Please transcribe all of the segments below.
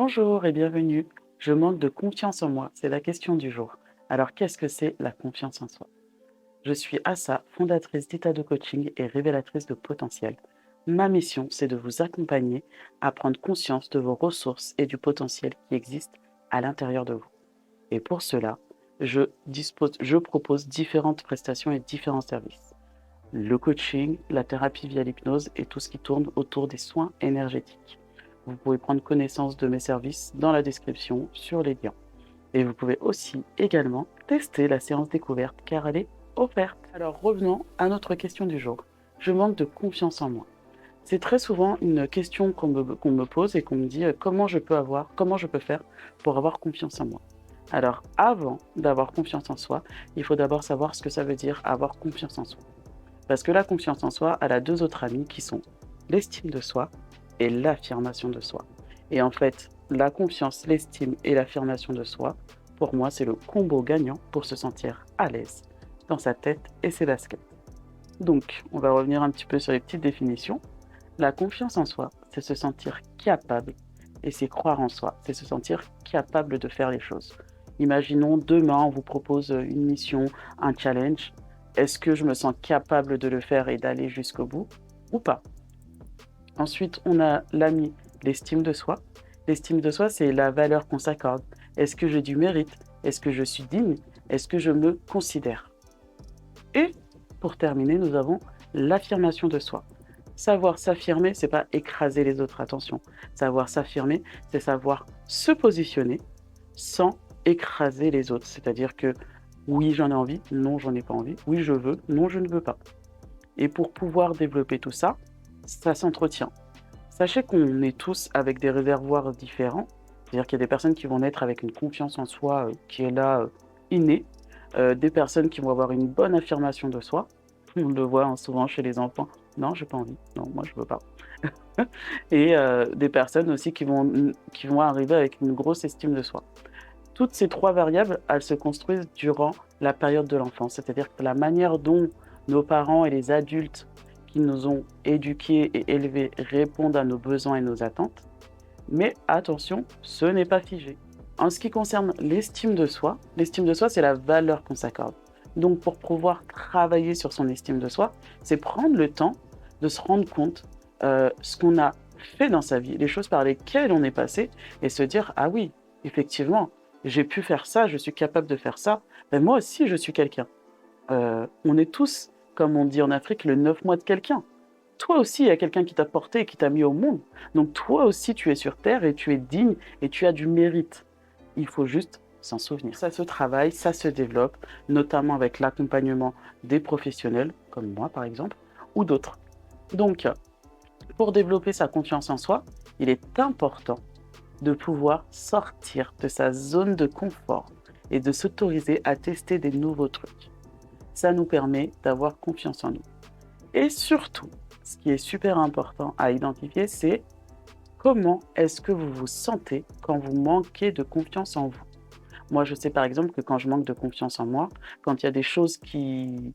Bonjour et bienvenue. Je manque de confiance en moi, c'est la question du jour. Alors qu'est-ce que c'est la confiance en soi? Je suis Assa, fondatrice d'État de coaching et révélatrice de potentiel. Ma mission, c'est de vous accompagner à prendre conscience de vos ressources et du potentiel qui existe à l'intérieur de vous. Et pour cela, je propose différentes prestations et différents services. Le coaching, la thérapie via l'hypnose et tout ce qui tourne autour des soins énergétiques. Vous pouvez prendre connaissance de mes services dans la description sur les liens. Et vous pouvez aussi également tester la séance découverte car elle est offerte. Alors revenons à notre question du jour. Je manque de confiance en moi. C'est très souvent une question qu'on me pose et qu'on me dit comment je peux faire pour avoir confiance en moi. Alors avant d'avoir confiance en soi, il faut d'abord savoir ce que ça veut dire avoir confiance en soi. Parce que la confiance en soi, elle a deux autres amis qui sont l'estime de soi et l'affirmation de soi. Et en fait, la confiance, l'estime et l'affirmation de soi, pour moi, c'est le combo gagnant pour se sentir à l'aise dans sa tête et ses baskets. Donc, on va revenir un petit peu sur les petites définitions. La confiance en soi, c'est se sentir capable et c'est croire en soi, c'est se sentir capable de faire les choses. Imaginons demain, on vous propose une mission, un challenge. Est-ce que je me sens capable de le faire et d'aller jusqu'au bout ou pas? Ensuite, on a l'ami, l'estime de soi. L'estime de soi, c'est la valeur qu'on s'accorde. Est-ce que j'ai du mérite? Est-ce que je suis digne? Est-ce que je me considère? Et pour terminer, nous avons l'affirmation de soi. Savoir s'affirmer, c'est pas écraser les autres, attention. Savoir s'affirmer, c'est savoir se positionner sans écraser les autres. C'est-à-dire que oui, j'en ai envie, non, j'en ai pas envie. Oui, je veux, non, je ne veux pas. Et pour pouvoir développer tout ça, ça s'entretient. Sachez qu'on est tous avec des réservoirs différents. C'est-à-dire qu'il y a des personnes qui vont naître avec une confiance en soi qui est là, innée. Des personnes qui vont avoir une bonne affirmation de soi. On le voit souvent chez les enfants. Non, j'ai pas envie. Non, moi, je veux pas. Et des personnes aussi qui vont arriver avec une grosse estime de soi. Toutes ces trois variables, elles se construisent durant la période de l'enfance. C'est-à-dire que la manière dont nos parents et les adultes qui nous ont éduqués et élevés répondent à nos besoins et nos attentes. Mais attention, ce n'est pas figé. En ce qui concerne l'estime de soi, c'est la valeur qu'on s'accorde. Donc pour pouvoir travailler sur son estime de soi, c'est prendre le temps de se rendre compte ce qu'on a fait dans sa vie, les choses par lesquelles on est passé, et se dire, ah oui, effectivement, j'ai pu faire ça, je suis capable de faire ça, ben moi aussi je suis quelqu'un. On est tous, comme on dit en Afrique, le 9 mois de quelqu'un. Toi aussi, il y a quelqu'un qui t'a porté et qui t'a mis au monde. Donc toi aussi, tu es sur Terre et tu es digne et tu as du mérite. Il faut juste s'en souvenir. Ça se travaille, ça se développe, notamment avec l'accompagnement des professionnels, comme moi par exemple, ou d'autres. Donc, pour développer sa confiance en soi, il est important de pouvoir sortir de sa zone de confort et de s'autoriser à tester des nouveaux trucs. Ça nous permet d'avoir confiance en nous. Et surtout, ce qui est super important à identifier, c'est comment est-ce que vous vous sentez quand vous manquez de confiance en vous. Moi, je sais par exemple que quand je manque de confiance en moi, quand il y a des choses qui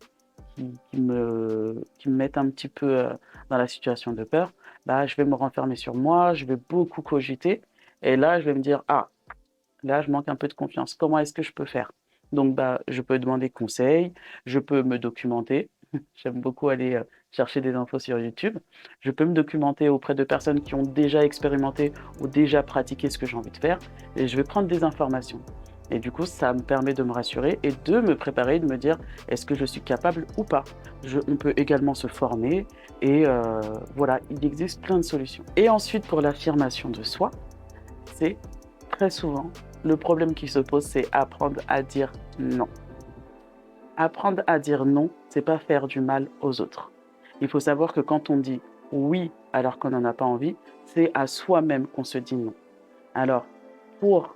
me mettent un petit peu dans la situation de peur, bah, je vais me renfermer sur moi, je vais beaucoup cogiter. Et là, je vais me dire, ah, là, je manque un peu de confiance. Comment est-ce que je peux faire? Donc, bah, je peux demander conseil, je peux me documenter. J'aime beaucoup aller chercher des infos sur YouTube. Je peux me documenter auprès de personnes qui ont déjà expérimenté ou déjà pratiqué ce que j'ai envie de faire. Et je vais prendre des informations. Et du coup, ça me permet de me rassurer et de me préparer, de me dire est-ce que je suis capable ou pas. On peut également se former et voilà, il existe plein de solutions. Et ensuite, pour l'affirmation de soi, c'est très souvent le problème qui se pose, c'est apprendre à dire non. Apprendre à dire non, c'est pas faire du mal aux autres. Il faut savoir que quand on dit oui alors qu'on n'en a pas envie, c'est à soi-même qu'on se dit non. Alors, pour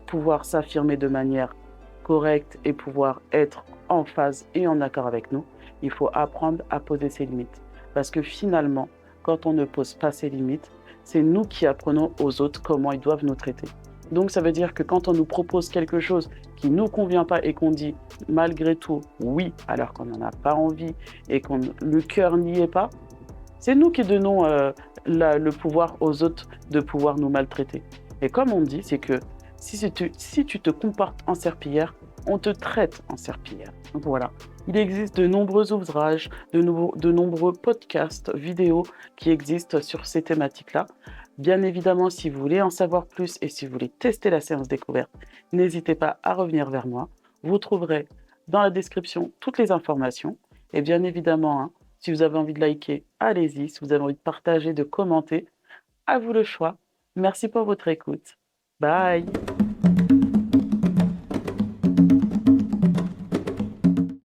pouvoir s'affirmer de manière correcte et pouvoir être en phase et en accord avec nous, il faut apprendre à poser ses limites. Parce que finalement, quand on ne pose pas ses limites, c'est nous qui apprenons aux autres comment ils doivent nous traiter. Donc ça veut dire que quand on nous propose quelque chose qui ne nous convient pas et qu'on dit malgré tout oui alors qu'on n'en a pas envie et que le cœur n'y est pas, C'est nous qui donnons le pouvoir aux autres de pouvoir nous maltraiter. Et comme on dit, c'est que si tu te comportes en serpillière, on te traite en serpillière. Donc voilà. Il existe de nombreux ouvrages, de nombreux podcasts, vidéos qui existent sur ces thématiques-là. Bien évidemment, si vous voulez en savoir plus et si vous voulez tester la séance découverte, n'hésitez pas à revenir vers moi. Vous trouverez dans la description toutes les informations. Et bien évidemment, hein, si vous avez envie de liker, allez-y. Si vous avez envie de partager, de commenter, à vous le choix. Merci pour votre écoute. Bye!